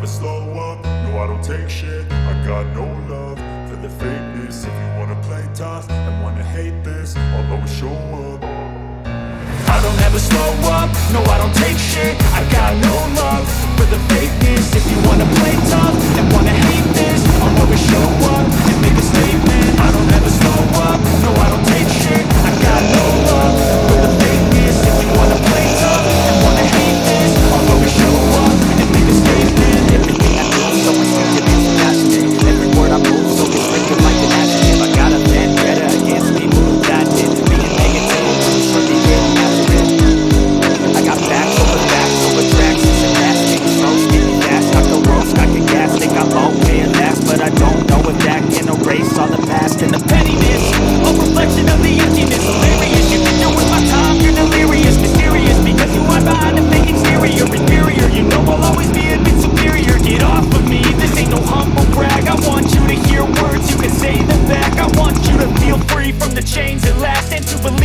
slow up, no I don't take shit. I got no love for the fakeness. If you wanna play tough and wanna hate this, I'll always show up. I don't ever slow up, no I don't take shit. I got no love for the fakeness. If you wanna play tough and wanna hate this, I'll always show up and make a statement. I don't ever slow up, no I don't take shit. I got no love for the fakeness. If you wanna play tough and wanna hate this, I'll always show up and make a statement. Everything I do is so instinctive, it's passionate. Every word I move so constricted like an adjective. I got a vendetta against people who got it. Being negative, for me getting after it. I got backs over tracks, it's a gas getting slow, skinny fast. Got the roast, got the gas, think I'm okay at last. But I don't know if that can erase all the past and the pettiness. A reflection of the emptiness, hilarious. You think you're with my time, you're delirious. Mysterious, because you hide behind a fake exterior. Inferior, you know I'll always be a bit superior. Get off of me, this ain't no humble brag. I want you to hear words, you can say them back. I want you to feel free from the chains that last, and to believe